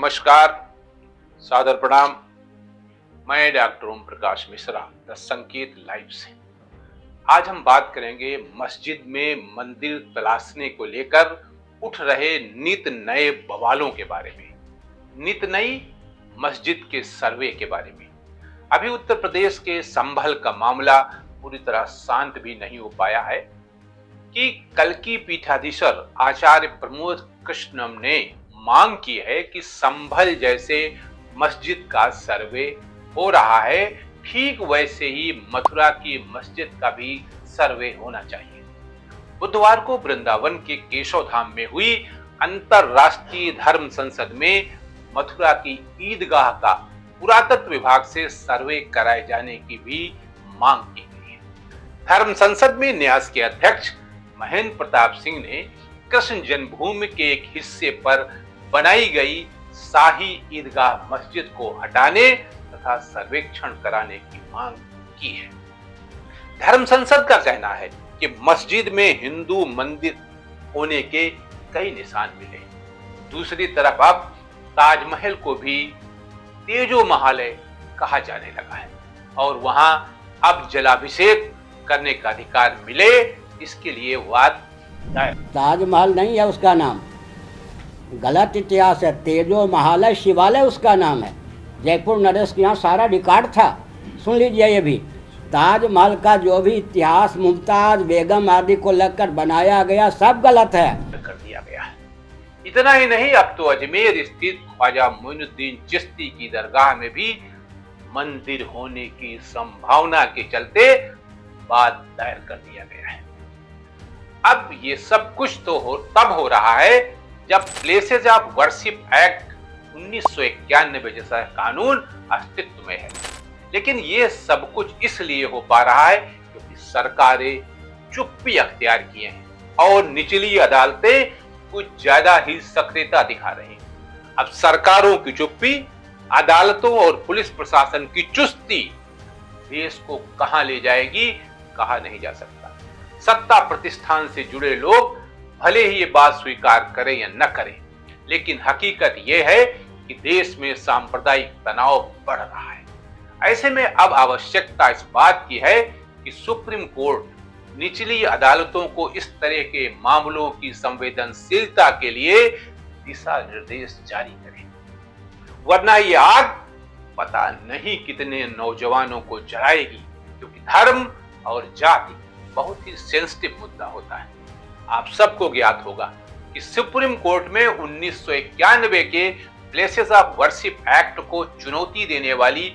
नमस्कार, सादर प्रणाम। मैं doctor Om Prakash Mishra, the Sanket live से। आज हम बात करेंगे मस्जिद में मंदिर तलाशने को लेकर उठ रहे नित नए बवालों के बारे में, नित नई मस्जिद के सर्वे के बारे में। अभी उत्तर प्रदेश के संभल का मामला पूरी तरह शांत भी नहीं हो पाया है कि कल्की पीठाधीश्वर आचार्य प्रमोद कृष्णम ने मांग की है कि संभल जैसे मस्जिद का सर्वे हो रहा है, ठीक वैसे ही मथुरा की मस्जिद का भी सर्वे होना चाहिए। बुधवार को वृंदावन के केशव धाम में हुई अंतरराष्ट्रीय धर्म संसद में मथुरा की ईदगाह का पुरातत्व विभाग से सर्वे कराए जाने की भी मांग की गई है। धर्म संसद में न्यास के अध्यक्ष महेंद्र प्रताप सिंह ने कृष्ण जन्मभूमि के एक हिस्से पर बनाई गई शाही ईदगाह मस्जिद को हटाने तथा सर्वेक्षण कराने की मांग की है। धर्म संसद का कहना है कि मस्जिद में हिंदू मंदिर होने के कई निशान मिले। दूसरी तरफ अब ताजमहल को भी तेजो महालय कहा जाने लगा है और वहां अब जलाभिषेक करने का अधिकार मिले, इसके लिए वाद दायर। ताजमहल नहीं है उसका नाम, गलत इतिहास है। तेजो महालय शिवालय उसका नाम है। जयपुर नरेश के यहाँ सारा रिकॉर्ड था, सुन लीजिए। ये भी ताजमहल का जो भी इतिहास मुमताज बेगम आदि को लगकर बनाया गया सब गलत है, कर दिया गया है। इतना ही नहीं, अब तो अजमेर स्थित ख्वाजा मोइनुद्दीन चिश्ती की दरगाह में भी मंदिर होने की संभावना के चलते वाद दायर कर दिया गया है। अब ये सब कुछ तो तब हो रहा है जब प्लेसेस ऑफ वर्शिप एक्ट 1991 जैसा कानून अस्तित्व में है। लेकिन ये सब कुछ इसलिए हो पा रहा है क्योंकि सरकारें चुप्पी अख्तियार किए हैं और निचली अदालतें कुछ ज्यादा ही सक्रियता दिखा रही हैं। अब सरकारों की चुप्पी, अदालतों और पुलिस प्रशासन की चुस्ती देश को कहां ले जाएगी कहा नहीं जा सकता। सत्ता प्रतिष्ठान से जुड़े लोग भले ही ये बात स्वीकार करें या न करें, लेकिन हकीकत यह है कि देश में सांप्रदायिक तनाव बढ़ रहा है। ऐसे में अब आवश्यकता इस बात की है कि सुप्रीम कोर्ट निचली अदालतों को इस तरह के मामलों की संवेदनशीलता के लिए दिशा निर्देश जारी करे, वरना ये आग पता नहीं कितने नौजवानों को जलाएगी। क्योंकि धर्म और जाति बहुत ही सेंसिटिव मुद्दा होता है। आप सबको ज्ञात होगा कि सुप्रीम कोर्ट में 1991 के प्लेसेस ऑफ वर्शिप एक्ट को चुनौती देने वाली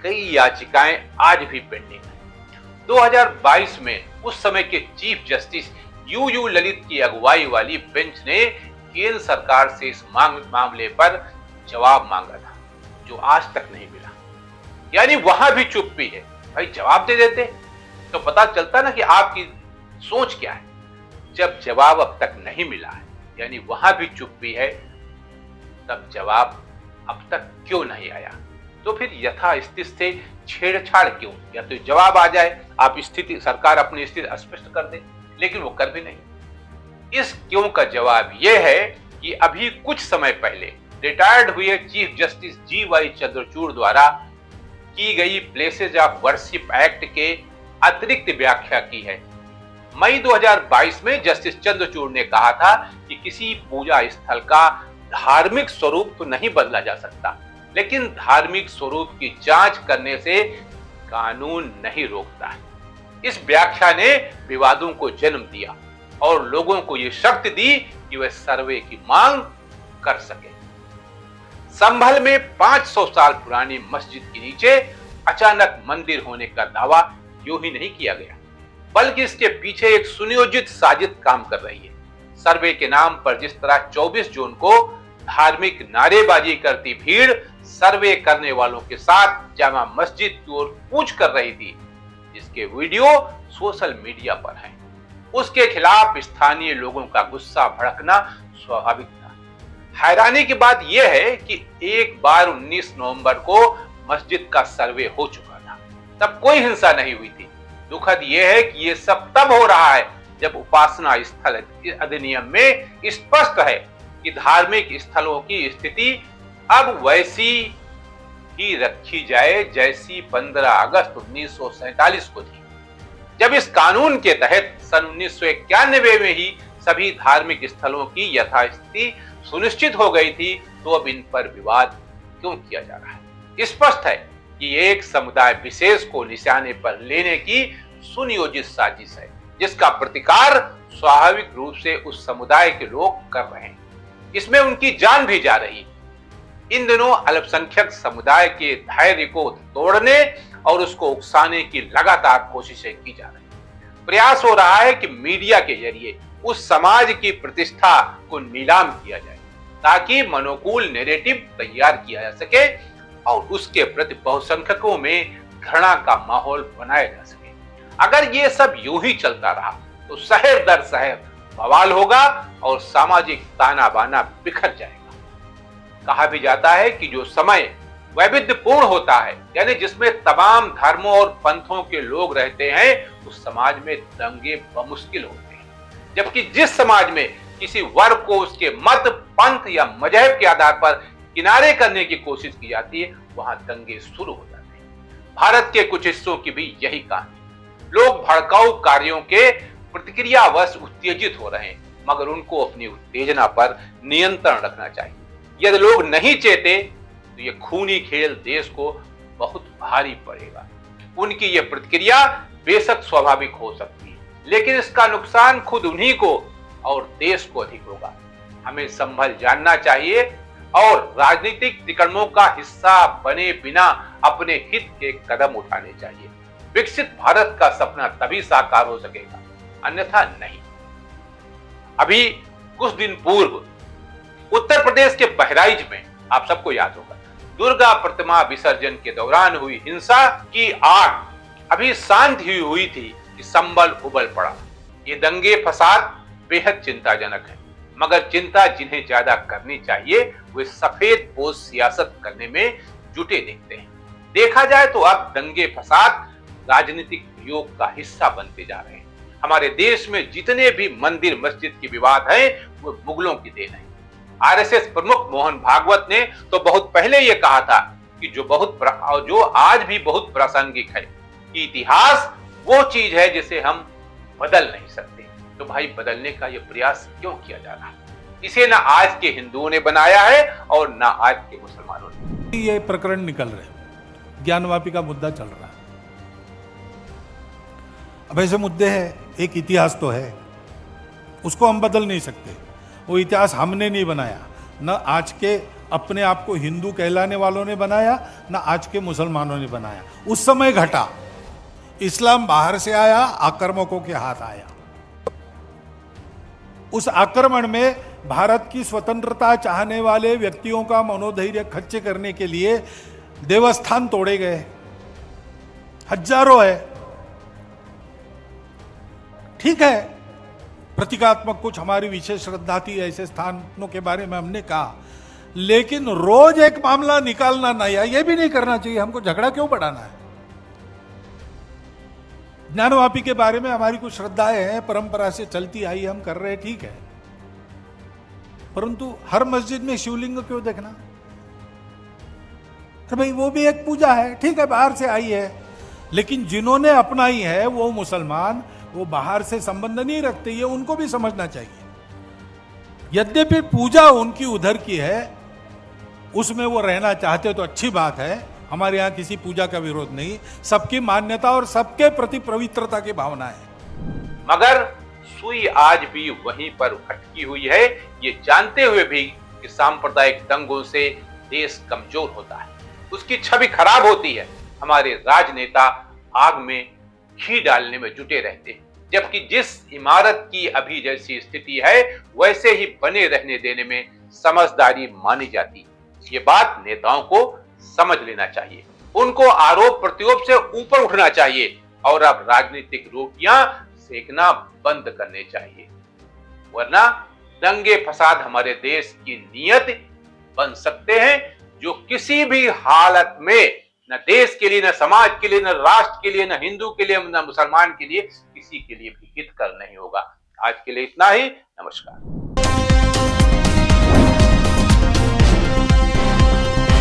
कई याचिकाएं आज भी पेंडिंग हैं। 2022 में उस समय के चीफ जस्टिस यू ललित की अगुवाई वाली बेंच ने केंद्र सरकार से इस मामले पर जवाब मांगा था, जो आज तक नहीं मिला। यानी वहां भी चुप्पी है। भाई जवाब दे देते तो पता चलता ना कि आपकी सोच क्या है। जब जवाब अब तक नहीं मिला है, यानी वहां भी चुप्पी है, तब जवाब अब तक क्यों नहीं आया? तो फिर यथास्थिति से छेड़छाड़ क्यों? या तो जवाब आ जाए, आप स्थिति, सरकार अपनी स्थिति स्पष्ट कर दे, लेकिन वो कर भी नहीं। इस क्यों का जवाब यह है कि अभी कुछ समय पहले रिटायर्ड हुए चीफ जस्टिस जी.वाई. चंद्रचूड़ द्वारा की गई प्लेसेज ऑफ वर्शिप एक्ट के अतिरिक्त व्याख्या की है। मई 2022 में जस्टिस चंद्रचूड़ ने कहा था कि किसी पूजा स्थल का धार्मिक स्वरूप तो नहीं बदला जा सकता, लेकिन धार्मिक स्वरूप की जांच करने से कानून नहीं रोकता है। इस व्याख्या ने विवादों को जन्म दिया और लोगों को यह शक्ति दी कि वे सर्वे की मांग कर सके। संभल में 500 साल पुरानी मस्जिद के नीचे अचानक मंदिर होने का दावा यूं ही नहीं किया गया, बल्कि इसके पीछे एक सुनियोजित साजिश काम कर रही है। सर्वे के नाम पर जिस तरह 24 जून को धार्मिक नारेबाजी करती भीड़ सर्वे करने वालों के साथ जामा मस्जिद की ओर कूच कर रही थी, जिसके वीडियो सोशल मीडिया पर हैं, उसके खिलाफ स्थानीय लोगों का गुस्सा भड़कना स्वाभाविक था। हैरानी की बात यह है कि एक बार 19 नवंबर को मस्जिद का सर्वे हो चुका था, तब कोई हिंसा नहीं हुई थी। दुखद यह है कि यह सब तब हो रहा है जब उपासना स्थल अधिनियम में स्पष्ट है कि धार्मिक स्थलों की स्थिति अब वैसी ही रखी जाए जैसी 15 अगस्त 1947 को थी, जब इस कानून के तहत सन 1991 में ही सभी धार्मिक स्थलों की यथास्थिति सुनिश्चित हो गई थी। तो अब इन पर विवाद क्यों किया जा रहा है? स्पष्ट है कि एक समुदाय विशेष को निशाने पर लेने की सुनियोजित साजिश है, जिसका प्रतिकार स्वाभाविक रूप से उस समुदाय के लोग कर रहे हैं। इसमें उनकी जान भी जा रही। इन दिनों अल्पसंख्यक समुदाय के धैर्य को तोड़ने और उसको उकसाने की लगातार कोशिशें की जा रही हैं। प्रयास हो रहा है कि मीडिया के जरिए उस समाज की प्रतिष्ठा को नीलाम किया जाए, ताकि मनोकूल नैरेटिव तैयार किया जा सके और उसके प्रति बहुसंख्यकों में घृणा का माहौल बनाया जा सके। अगर ये सब यूं ही चलता रहा तो शहर दर शहर बवाल होगा और सामाजिक ताना बाना बिखर जाएगा। कहा भी जाता है कि जो समय वैविध्यपूर्ण होता है, यानी जिसमें तमाम धर्मों और पंथों के लोग रहते हैं, उस समाज में दंगे बमुश्किल होते हैं। जबकि जिस समाज में किसी वर्ग को उसके मत, पंथ या मजहब के आधार पर किनारे करने की कोशिश की जाती है, वहां दंगे शुरू हो जाते हैं। भारत के कुछ हिस्सों की भी यही कहानी। लोग भड़काऊ कार्यों के प्रतिक्रियावश उत्तेजित हो रहे हैं, मगर उनको अपनी उत्तेजना पर नियंत्रण रखना चाहिए। यदि लोग नहीं चेते तो ये खूनी खेल देश को बहुत भारी पड़ेगा। उनकी ये प्रतिक्रिया बेशक स्वाभाविक हो सकती है, लेकिन इसका नुकसान खुद उन्हीं को और देश को अधिक होगा। हमें संभल जानना चाहिए और राजनीतिक तिकड़मों का हिस्सा बने बिना अपने हित के कदम उठाने चाहिए। विकसित भारत का सपना तभी साकार हो सकेगा, अन्यथा नहीं। अभी कुछ दिन पूर्व उत्तर प्रदेश के बहराइच में, आप सबको याद होगा, दुर्गा प्रतिमा विसर्जन के दौरान हुई हिंसा की आग अभी शांत हुई थी कि संभल उबल पड़ा। ये दंगे फसाद बेहद चिंताजनक है, मगर चिंता जिन्हें ज्यादा करनी चाहिए वे सफेद पोश सियासत करने में जुटे दिखते हैं। देखा जाए तो अब दंगे फसाद राजनीतिक योग का हिस्सा बनते जा रहे हैं। हमारे देश में जितने भी मंदिर मस्जिद के विवाद हैं, वो मुगलों की देन है। आरएसएस प्रमुख मोहन भागवत ने तो बहुत पहले यह कहा था कि जो आज भी बहुत प्रासंगिक है कि इतिहास वो चीज है जिसे हम बदल नहीं सकते। तो भाई, बदलने का यह प्रयास क्यों किया जा रहा है? इसे ना आज के हिंदुओं ने बनाया है और ना आज के मुसलमानों ने। ये प्रकरण निकल रहे, ज्ञानवापी का मुद्दा चल रहा है। अब ऐसे मुद्दे हैं, एक इतिहास तो है, उसको हम बदल नहीं सकते। वो इतिहास हमने नहीं बनाया, न आज के अपने आप को हिंदू कहलाने वालों ने बनाया, न आज के मुसलमानों ने बनाया। उस समय घटा, इस्लाम बाहर से आया, आक्रमकों के हाथ आया। उस आक्रमण में भारत की स्वतंत्रता चाहने वाले व्यक्तियों का मनोधैर्य खच्चे करने के लिए देवस्थान तोड़े गए, हजारों है। ठीक है, प्रतीकात्मक कुछ हमारी विशेष श्रद्धा थी, ऐसे स्थानों के बारे में हमने कहा, लेकिन रोज एक मामला निकालना नहीं, यह भी नहीं करना चाहिए। हमको झगड़ा क्यों बढ़ाना है? ज्ञानवापी के बारे में हमारी कुछ श्रद्धाएं हैं, परंपरा से चलती आई, हम कर रहे हैं, ठीक है, परंतु हर मस्जिद में शिवलिंग क्यों देखना? तो भाई वो भी एक पूजा है, ठीक है, बाहर से आई है, लेकिन जिन्होंने अपनाई है वो मुसलमान, वो बाहर से संबंध नहीं रखते, ये उनको भी समझना चाहिए। यद्यपि पूजा उनकी उधर की है, उसमें वो रहना चाहते तो अच्छी बात है, हमारे यहाँ किसी पूजा का विरोध नहीं, सबकी मान्यता और सबके प्रति पवित्रता की भावना है। मगर सुई आज भी वहीं पर अटकी हुई है, ये जानते हुए भी कि सांप्रदायिक दंगों से देश कमजोर होता है, उसकी छवि खराब होती है। हमारे राजनेता आग में घी डालने में जुटे रहते हैं, जबकि जिस इमारत की अभी जैसी स्थिति है वैसे ही बने रहने देने में समझदारी मानी जाती। ये बात नेताओं को समझ लेना चाहिए, उनको आरोप प्रत्यारोप से ऊपर उठना चाहिए और अब राजनीतिक रोटियां सेकना बंद करने चाहिए, वरना दंगे फसाद हमारे देश की नीयत बन सकते हैं, जो किसी भी हालत में न देश के लिए, न समाज के लिए, न राष्ट्र के लिए, न हिंदू के लिए, न मुसलमान के लिए, किसी के लिए भी हितकर नहीं होगा। आज के लिए इतना ही। नमस्कार।